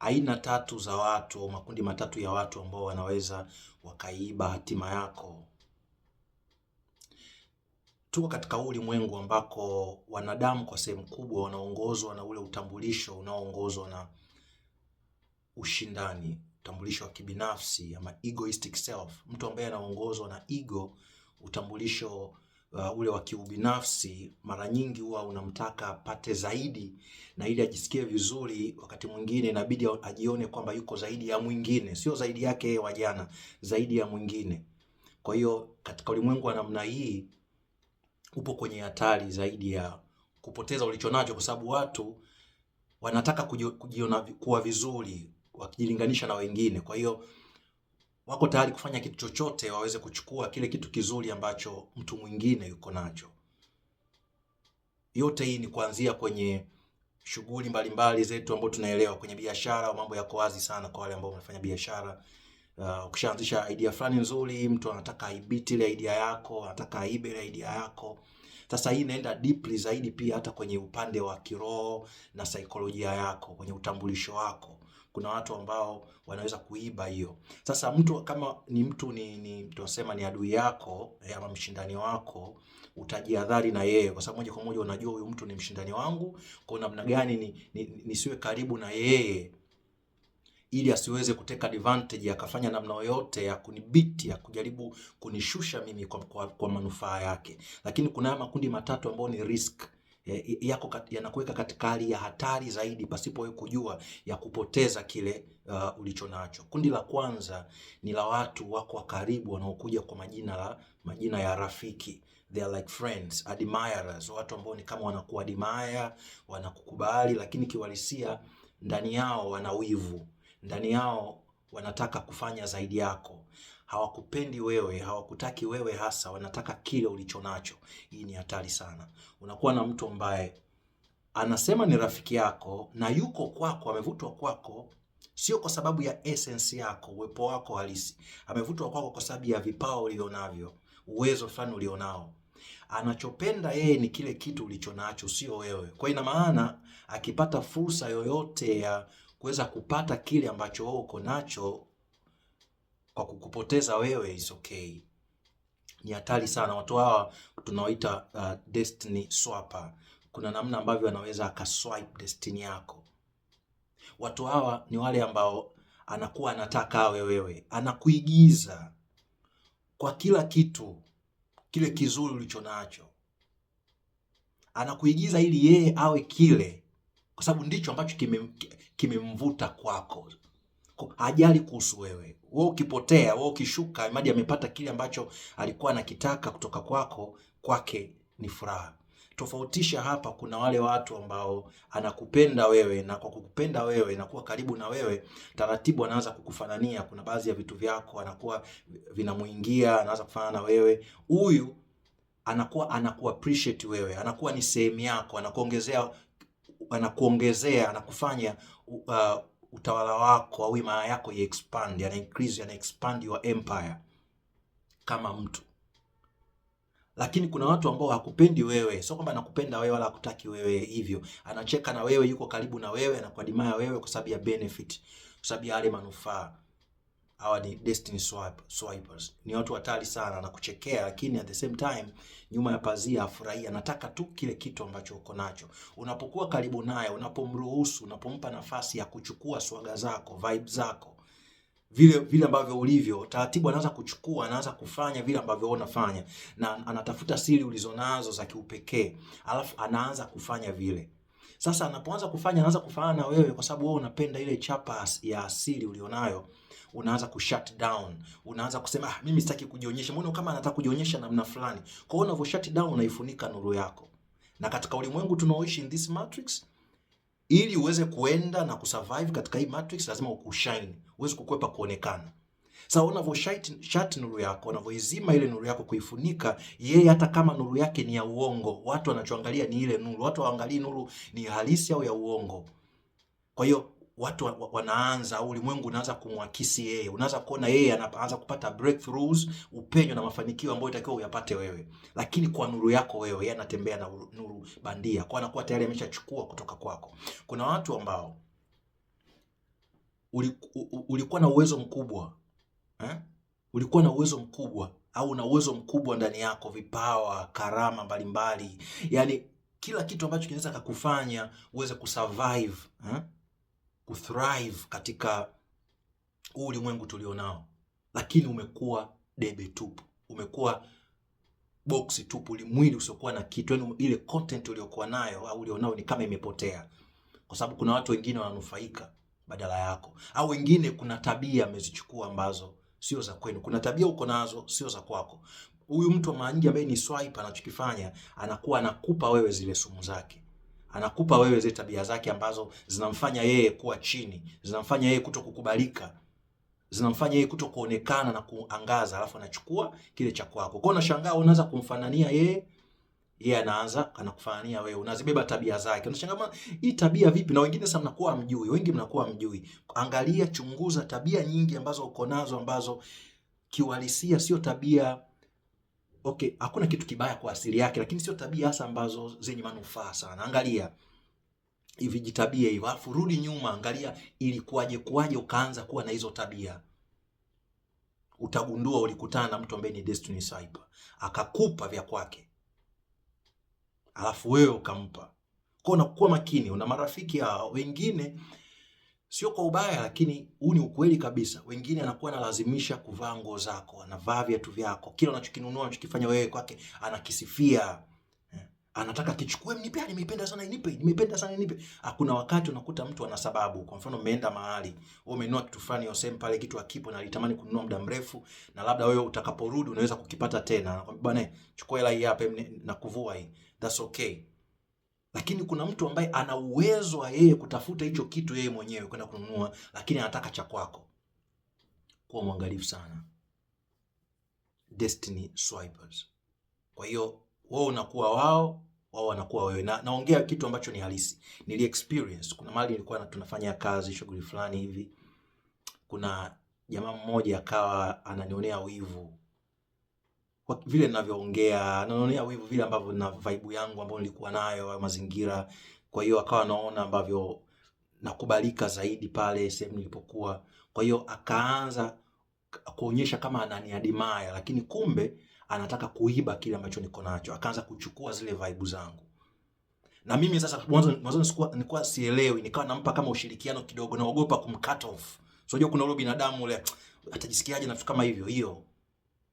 aina tatu za watu au makundi matatu ya watu ambao wanaweza wakaiba hatima yako. Tuko katika ulimwengu ambako wanadamu kwa sehemu kubwa wanaongozwa na ule utambulisho unaoongozwa na ushindani, utambulisho wa kibinafsi ama egoistic self. Mtu ambaye anaongozwa na ego, utambulisho ule wa kiubinafsi, mara nyingi huwa unamtaka apate zaidi, na ili ajisikie vizuri, wakati mwingine inabidi ajione kwamba yuko zaidi ya mwingine, sio zaidi yake yeye wa jana, zaidi ya mwingine. Kwa hiyo katika ulimwengu wa namna hii upo kwenye hatari zaidi ya kupoteza ulichonacho, kwa sababu watu wanataka kujiona kuwa vizuri wakijilinganisha na wengine. Kwa hiyo wako tayari kufanya kitu chochote waweze kuchukua kile kitu kizuri ambacho mtu mwingine yuko nacho. Yote hii ni kuanzia kwenye shughuli mbalimbali zetu ambazo tunaelewa. Kwenye biashara mambo yako wazi sana kwa wale ambao wanafanya biashara. Ukishaanzisha idea fulani nzuri, mtu anataka aibiti ile idea yako, anataka aibe ile idea yako. Sasa hii inaenda deeply zaidi pia hata kwenye upande wa kiroho na saikolojia yako, kwenye utambulisho wako. Kuna watu ambao wanaweza kuiba hiyo. Sasa mtu kama ni mtu ni tunasema ni adui yako ama mshindani wako, utajihadhari na yeye, kwa sababu moja kwa moja unajua huyu mtu ni mshindani wangu, kwa namna gani nisiwe karibu na yeye ili asiweze kuteka advantage akafanya namna yoyote ya kunibiti, ya kujaribu kunishusha mimi kwa manufaa yake. Lakini kuna makundi matatu ambayo ni risk yako, yanakuweka katika hali ya hatari zaidi pasipo wewe kujua, ya kupoteza kile ulicho nacho. Kundi la kwanza ni la watu wako wa karibu wanaokuja kwa majina ya rafiki. They are like friends, admirers, watu ambao ni kama wanakuadmire, wanakukubali, lakini kiuhalisia ndani yao wana wivu. Ndani yao wanataka kufanya zaidi yako. Hawakupendi wewe, hawakutaki wewe hasa, wanataka kile ulicho nacho. Hii ni hatari sana. Unakuwa na mtu ambaye anasema ni rafiki yako na yuko kwako, amevutwa kwako sio kwa sababu ya essence yako, uwepo wako halisi. Amevutwa kwako kwa sababu ya vipawa ulionavyo, uwezo fulani ulionao. Anachopenda yeye ni kile kitu ulicho nacho, sio wewe. Kwa ina maana akipata fursa yoyote ya kuweza kupata kile ambacho wewe uko nacho kwa kukupoteza wewe, is okay. Ni hatari sana. Watu hawa tunaoita destiny swapper. Kuna namna ambavyo anaweza akaswipe destiny yako. Watu hawa ni wale ambao anakuwa anataka awe wewe, anakuigiza kwa kila kitu kile kizuri ulicho nacho, anakuigiza ili yeye awe kile, kwa sababu ndicho ambacho kimemvuta kwako. Hajali kuhusu wewe. Wewe ukipotea, wewe ukishuka, imadi amepata kile ambacho alikuwa anakitaka kutoka kwako, kwake ni furaha. Tofautisha hapa, kuna wale watu ambao anakupenda wewe, na kwa kukupenda wewe na kuwa karibu na wewe, taratibu anaanza kukufanania. Kuna baadhi ya vitu vyako anakuwa vinamuingia, anaanza kufanana na wewe. Huyu anaku appreciate wewe, anakuwa ni sehemu yako, anakuongezea, anakufanya utawala wako au imani yako expand, expand your empire kama mtu. Lakini kuna watu ambao hakupendi wewe, sio kwamba anakupenda wewe wala hakutaki wewe hivyo. Anacheka na wewe, yuko karibu na wewe, anakuadmire wewe kwa sababu ya benefit, kwa sababu ya yale manufaa. Hawa ni destiny swipers. Ni watu hatari sana, anakuchekea lakini at the same time nyuma ya pazia afurahia, anataka tu kile kitu ambacho uko nacho. Unapokuwa karibu naye, unapomruhusu, unapompa nafasi ya kuchukua swaga zako, vibe zako, vile ambavyo ulivyo, taratibu anaanza kuchukua, anaanza kufanya vile ambavyo wewe unafanya, na anatafuta siri ulizonazo za kiupekee, alafu anaanza kufanya vile. Sasa anapoanza kufanya, anaanza kufanana na wewe kwa sababu wewe unapenda ile chapa ya asili ulionayo. Unaanza kushut down, unaanza kusema mimi sitaki kujionyesha. Mbona kama anataka kujionyesha namna fulani? Kwa hiyo unavyo shut down unaifunika nuru yako. Na katika ulimwengu tunaoishi in this matrix, ili uweze kuenda na kusurvive katika hii matrix, lazima ukushine, uweze kukwepa kuonekana. Sasa unavyo shut nuru yako, unavyoizima ile nuru yako kuifunika, yeye hata kama nuru yake ni ya uongo, watu wanachoangalia ni ile nuru. Watu waangalie nuru ni halisi au ya uongo. Kwa hiyo watu wanaanza, ulimwengu unaanza kumwakisi yeye. Unaanza kuona yeye anaanza kupata breakthroughs, upenyo na mafanikio ambayo itakiwa uyapate wewe, lakini kwa nuru yako wewe. Yeye anatembea na nuru bandia, kwa anakuwa tayari ameshachukua kutoka kwako. Kuna watu ambao ulikuwa na uwezo mkubwa eh? Ulikuwa na uwezo mkubwa au una uwezo mkubwa ndani yako, vipawa, karama mbalimbali, yani kila kitu ambacho kinaweza kukufanya uweze kusurvive kuthrive katika ulimwengu tulionao, lakini umekuwa debe tupu, umekuwa box tupu, mwili usiokuwa na kitu, yani ile content uliokuwa nayo au ulionao ni kama imepotea, kwa sababu kuna watu wengine wananufaika badala yako, au wengine kuna tabia amezichukua ambazo sio za kwenu. Kuna tabia uko nazo sio za kwako. Huyu mtu wa mara nyingi ambaye ni swipe, anachokifanya anakuwa anakupa wewe zile sumu zake, anakupa wewe zile tabia zake ambazo zinamfanya yeye kuwa chini, zinamfanya yeye kutokukubalika, zinamfanya yeye kutokuonekana na kuangaza, alafu anachukua kile cha kwako. Kwa unashangaa unaanza kumfanania yeye, yeye anaanza anakufanania wewe, unazibeba tabia zake. Unashangaa hii tabia vipi? Na wengine sasa mnakuwa mjui, wengi mnakuwa mjui. Angalia, chunguza tabia nyingi ambazo uko nazo ambazo kiuhalisia sio tabia. Okay, hakuna kitu kibaya kwa asili yake, lakini sio tabia hasa ambazo zenye manufaa sana. Angalia hivi jitabia hivyo, alafu rudi nyuma, angalia ilikuwaje ukaanza kuwa na hizo tabia. Utagundua ulikutana na mtu ambaye ni Destiny Sniper, akakupa vya kwake, alafu wewe ukampa. Kwa unakuwa makini, una marafiki hao wengine, sio kwa ubaya, lakini huu ni ukweli kabisa. Wengine anakuwa analazimisha kuvaa nguo zako, anavaa viatu vyako, kila unachokinunua unachokifanya wewe kwake anakisifia, anataka kichukue, nipe, nimeipenda sana nipe, nimeipenda sana nipe. Hakuna wakati unakuta mtu ana sababu. Kwa mfano umeenda mahali, wewe umenunua kitu fulani useme pale kitu hakipo na alitamani kununua muda mrefu, na labda wewe utakaporudi unaweza kukipata tena, anakuambia bwana, chukua hela hii hapa na kuvua hii, that's okay. Lakini kuna mtu ambaye ana uwezo wa yeye kutafuta hicho kitu yeye mwenyewe kwenda kununua, lakini anataka cha kwako. Kuwa mwangalifu sana, Destiny Swipers. Kwa hiyo wewe unakuwa wao, wao wanakuwa wewe. Na naongea kitu ambacho ni halisi, nili experience. Kuna mahali nilikuwa tunafanya kazi, shughuli fulani hivi, kuna jamaa mmoja akawa ananionea wivu kwa vile ninavyoongea, ananionea wivu vile ambavyo na vibe yangu ambayo nilikuwa nayo, mazingira. Kwa hiyo akawa anaona ambavyo nakubalika zaidi pale sehemu nilipokuwa. Kwa hiyo akaanza kuonyesha kama ananiadimaya, lakini kumbe anataka kuiba kile ambacho niko nacho. Akaanza kuchukua zile vibe zangu. Na mimi sasa mwanzo nilikuwa sielewi, nikawa nampa kama ushirikiano kidogo, naogopa kumcut off. So unajua kuna ule binadamu ule atajisikiaje na vitu kama hivyo. Hiyo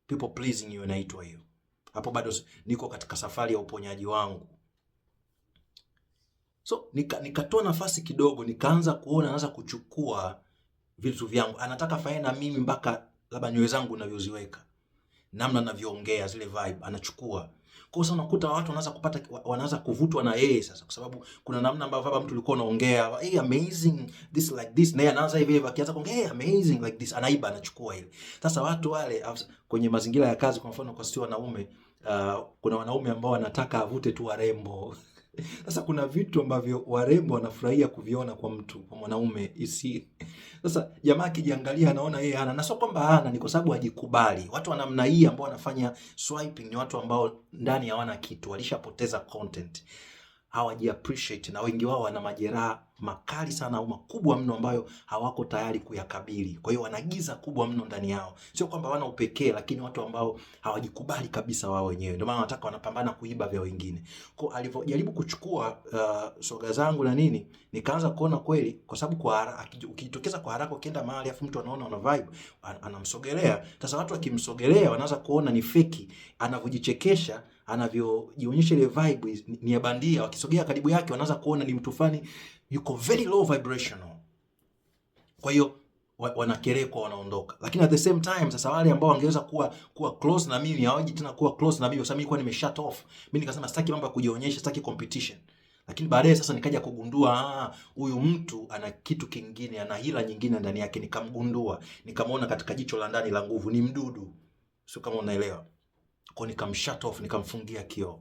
people pleasing you inaitwa hiyo. Hapo bado niko katika safari ya uponyaji wangu. So nikatoa nafasi kidogo, nikaanza kuona anaanza kuchukua vitu vyangu. Anataka fanye na mimi mpaka labda nywele zangu ninavyoziweka, namna ninavyoongea, zile vibe anachukua. Kwa sababu unakuta watu wanaanza kuvutwa na yeye sasa, kwa sababu kuna namna ambavyo mtu ulikuwa unaongea, hey amazing this like this, na yeye anaanza hivi hivi, akianza kuongea hey amazing like this, anaiba, anachukua ile. Sasa watu wale kwenye mazingira ya kazi, kwa mfano kwa sisi wanaume, kuna wanaume ambao wanataka avute tu warembo. Sasa kuna vitu ambavyo warembo wanafurahia kuviona kwa mtu, kwa mwanaume isi. Sasa jamaa akijiangalia anaona yeye hana, na sio kwamba hana, ni kwa sababu hajikubali. Watu wa namna hii ambao wanafanya swiping ni watu ambao ndani hawana kitu, walishapoteza content, hawaji appreciate, na wengi wao wana majeraha makali sana au makubwa mno ambayo hawako tayari kuyakabili. Kwa hiyo wana giza kubwa mno ndani yao. Sio kwamba wana upekee, lakini watu ambao hawajikubali kabisa wao wenyewe. Ndio maana wanataka wanapambana kuiba vya wengine. Kwa alivyojaribu kuchukua soga zangu na nini, nikaanza kuona kweli, kwa sababu kwa ukitokeza kwa haraka ukienda mahali afu mtu anaona una vibe, anamsogelea. Sasa watu wakimsogelea wanaanza kuona ni feki, anavyojichekesha, anavyojionyesha ile vibe ni ya bandia. Wakisogea karibu yake wanaanza kuona ni mtu fani yuko very low vibrational. Kwa hiyo wanakerekwa, wanaondoka. Lakini at the same time sasa wale ambao wangeweza kuwa close na mimi hawaji tena kuwa close na mimi, kwa sababu nilikuwa nimeshut off. Mimi nikasema sitaki mambo ya kujionyesha, sitaki competition. Lakini baadaye sasa nikaja kugundua huyu mtu ana kitu kingine, ana hila nyingine ndani yake. Nikamgundua, nikamwona katika jicho la ndani la nguvu, ni mdudu. Sio kama unaelewa. Kwa nikamshut off, nikamfungia kioo.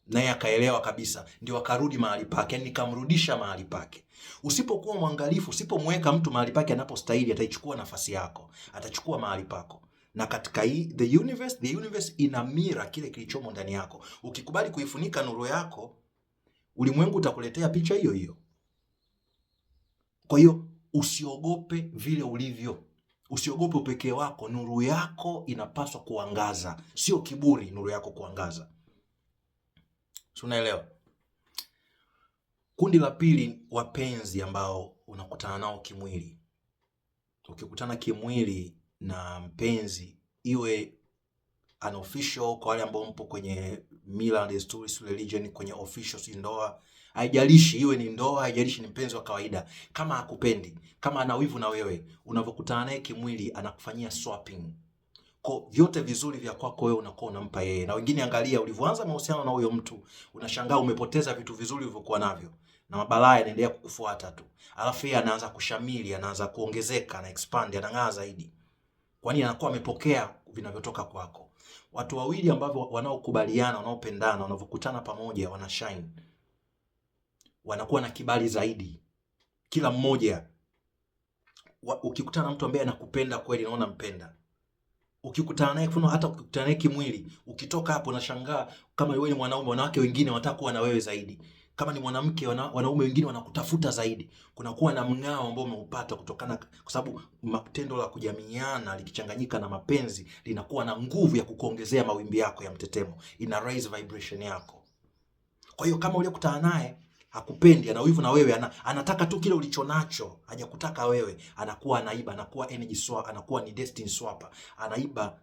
Naye akaelewa kabisa, ndio akarudi mahali pake, yani nikamrudisha mahali pake. Usipokuwa mwangalifu, usipomweka mtu mahali pake anapostahili, ataichukua nafasi yako, atachukua mahali pako. Na katika hii the universe ina mira kile kilichomo ndani yako. Ukikubali kuifunika nuru yako, ulimwengu utakuletea picha hiyo hiyo. Kwa hiyo usiogope vile ulivyo. Usiogope upekee wako. Nuru yako inapaswa kuangaza, sio kiburi. Nuru yako kuangaza. Unaelewa? Kundi la pili, wapenzi ambao unakutana nao kimwili. Ukikutana kimwili na mpenzi, iwe unofficial kwa wale ambao mpo kwenye mila na desturi, religion, kwenye official, si ndoa, haijalishi iwe ni ndoa, haijalishi ni mpenzi wa kawaida, kama hakupendi, kama ana wivu na wewe, unavokutana naye kimwili anakufanyia swapping. Kwa vyote vizuri vya kwako wewe unakuwa unampa yeye. Na wengine, angalia ulivyoanza mahusiano na huyo mtu, unashangaa umepoteza vitu vizuri ulivyokuwa navyo, na mabalaa yanaendelea kukufuata tu. Alafu yeye anaanza kushamili, anaanza kuongezeka na expand, anang'aa zaidi. Kwani anakuwa amepokea vinavyotoka kwako. Watu wawili ambao wanaokubaliana, wanaopendana, wanavokutana pamoja, wana shine. Wanakuwa na kibali zaidi. Kila mmoja, ukikutana na mtu ambaye anakupenda kweli na unampenda, ukikutana naye, hata ukikutana naye kimwili, ukitoka hapo unashangaa kama wewe ni mwanaume, wanawake wengine wanataka kuwa na wewe zaidi. Kama ni mwanamke, wanaume wengine wanakutafuta zaidi. Kunakuwa na mng'ao ambao umeupata kutokana, kwa sababu matendo la kujamiiana likichanganyika na mapenzi linakuwa na nguvu ya kukuongezea mawimbi yako ya mtetemo, ina raise vibration yako. Kwa hiyo kama uliyekutana naye hakupendi, ana wivu na wewe, anataka tu kile ulichonacho, hajakutaka wewe, anakuwa anaiba, anakuwa energy swap, anakuwa ni destiny swapper, anaiba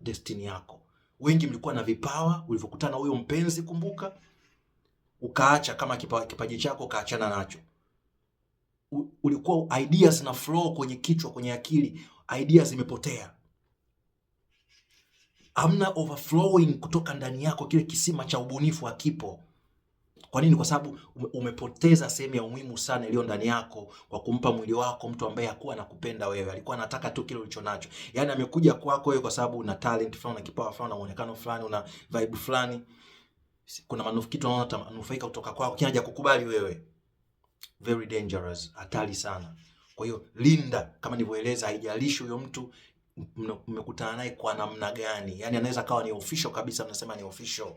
destiny yako. Wengi mlikuwa na vipawa ulivyokutana huyo mpenzi, kumbuka, ukaacha kama kipaji chako kaachana nacho. Ulikuwa ideas na flow kwenye kichwa, kwenye akili, ideas zimepotea. Hamna overflowing kutoka ndani yako, kile kisima cha ubunifu hakipo. Kwa nini? Kwa sababu umepoteza sehemu ya umuhimu sana iliyo ndani yako kwa kumpa mwili wako mtu ambaye hakuwa anakupenda wewe. Alikuwa anataka tu kile ulichonacho. Yaani amekuja kwako wewe kwa sababu una talent fulani, una kipawa fulani, una muonekano fulani, una vibe fulani. Kuna kitu ananufaika kutoka kwako, kinaja kukubali wewe. Very dangerous, hatari sana. Kwa hiyo linda, kama nilivyoeleza, haijalishi huyo mtu mmekutana naye kwa namna gani. Yaani anaweza kawa ni official kabisa, mnasema ni official,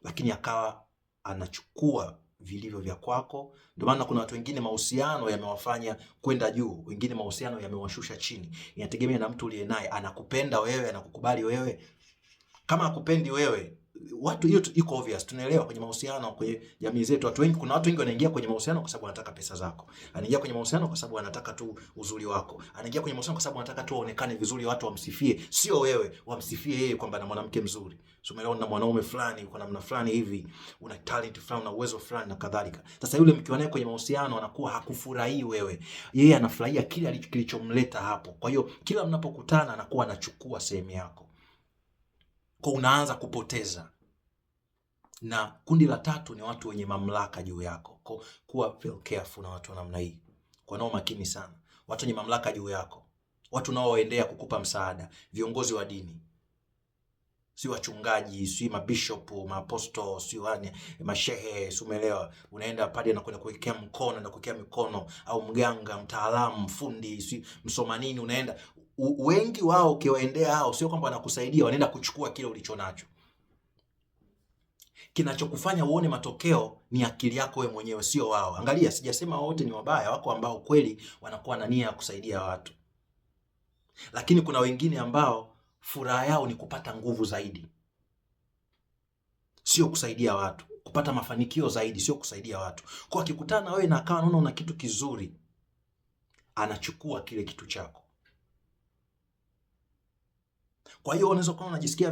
lakini akawa anachukua vilivyo vya kwako. Ndio maana kuna watu wengine mahusiano yamewafanya kwenda juu, wengine mahusiano yamewashusha chini. Inategemea na mtu uliye naye, anakupenda wewe, anakukubali wewe. Kama hakupendi wewe, watu, hiyo iko obvious. Tunaelewa kwenye mahusiano, kwenye jamii zetu, kuna watu wengi wanaingia kwenye mahusiano kwa sababu wanataka pesa zako. Anaingia kwenye mahusiano kwa sababu anataka tu uzuri wako. Anaingia kwenye mahusiano kwa sababu anataka tu aonekane vizuri, watu wamsifie, sio wewe wamsifie yeye kwamba na mwanamke mzuri. So umeelewa, na mwanaume fulani uko namna fulani hivi, una talent fulani, una uwezo fulani na kadhalika. Sasa yule mkiwa naye kwenye mahusiano anakuwa hakufurahii wewe. Yeye anafurahia kile kilichomleta hapo. Kwa hiyo kila mnapokutana anakuwa anachukua sehemu yako. Kwa unaanza kupoteza. Na kundi la tatu ni watu wenye mamlaka juu yako. Kwa kuwa very careful na watu wa namna hii. Kwa nao makini sana. Watu wenye mamlaka juu yako. Watu nao waendea kukupa msaada. Viongozi wa dini. Si wachungaji, si mabishop, maaposto, si wani, mashehe, si umeelewa. Unaenda pale na kwenda kuwekea mkono na kuwekea mikono, au mganga, mtaalamu, fundi, si msoma nini, unaenda. Wengi wao ukiwaendea hao sio kwamba wanakusaidia, wanaenda kuchukua kile ulichonacho. Kinachokufanya uone matokeo ni akili yako wewe mwenyewe, sio wao. Angalia, sijasema wote ni wabaya, wako ambao kweli wanakuwa na nia ya kusaidia watu. Lakini kuna wengine ambao furaha yao ni kupata nguvu zaidi, sio kusaidia watu, kupata mafanikio zaidi, sio kusaidia watu. Kwa akikutana na wewe na akawa anaona una kitu kizuri, anachukua kile kitu chako. Kwa hiyo unaweza kuwa unajisikia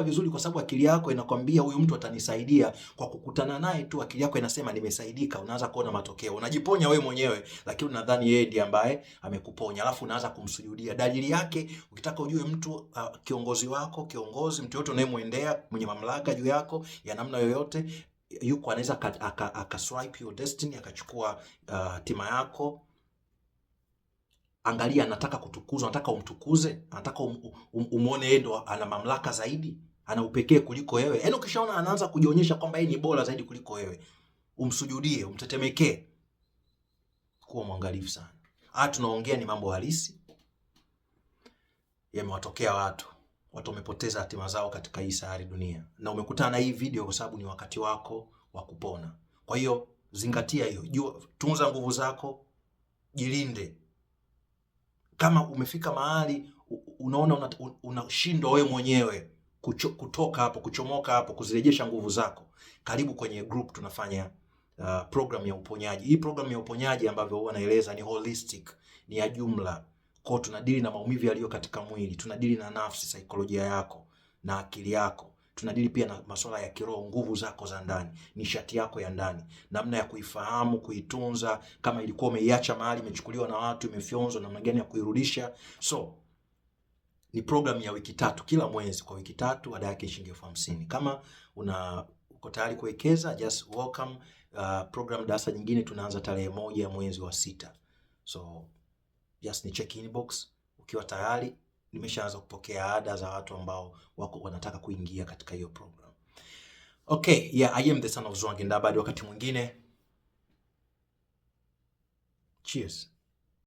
vizuri kwa sababu akili yako inakwambia huyu mtu atanisaidia. Kwa kukutana naye tu akili yako inasema nimesaidika, unaanza kuona matokeo. Unajiponya wewe mwenyewe, lakini unadhani yeye ndiye ambaye amekuponya. Alafu unaanza kumsujudia. Dalili yake, ukitaka ujue mtu kiongozi wako, mtu yote unayemwendea mwenye mamlaka juu yako ya namna yoyote, yuko anaweza akaswipe your destiny, akachukua hatima yako. Angalia, anataka kutukuzwa, anataka umtukuze, anataka umuone yeye ndo ana mamlaka zaidi, ana upekee kuliko wewe. Yaani ukishaona anaanza kujionyesha kwamba yeye ni bora zaidi kuliko wewe, umsujudie, umtetemekee. Kuwa mwangalifu sana. Tunaongea ni mambo halisi yamewatokea watu wamepoteza hatima zao katika hii sayari dunia, na umekutana na hii video kwa sababu ni wakati wako wa kupona. Kwa hiyo zingatia hiyo, tunza nguvu zako, jilinde. Kama umefika mahali unaona unashindwa wewe mwenyewe kutoka hapo, kuchomoka hapo, kuzirejesha nguvu zako, karibu kwenye group tunafanya program ya uponyaji. Hii program ya uponyaji ambavyo huwa naeleza ni holistic, ni ya jumla. Kwa tunadili na maumivu yaliyo katika mwili, tunadili na nafsi, saikolojia yako na akili yako. Tunadili pia na masuala ya kiroho, nguvu zako za ndani, nishati yako ya ndani, namna ya kuifahamu, kuitunza, kama ilikuwa umeiacha mahali, imechukuliwa na watu, imefyonzwa, namna gani ya kuirudisha. So ni program ya wiki 3 kila mwezi, kwa wiki 3 ada yake shilingi 50,000. Kama uko tayari kuwekeza, just welcome. Program darasa nyingine tunaanza tarehe 1 ya mwezi wa 6. So just ni check inbox ukiwa tayari. Nimeshaanza kupokea ada za watu ambao wako wanataka kuingia katika hiyo program. Okay, yeah, I am the son of Zwangendaba. Wakati mwingine. Cheers.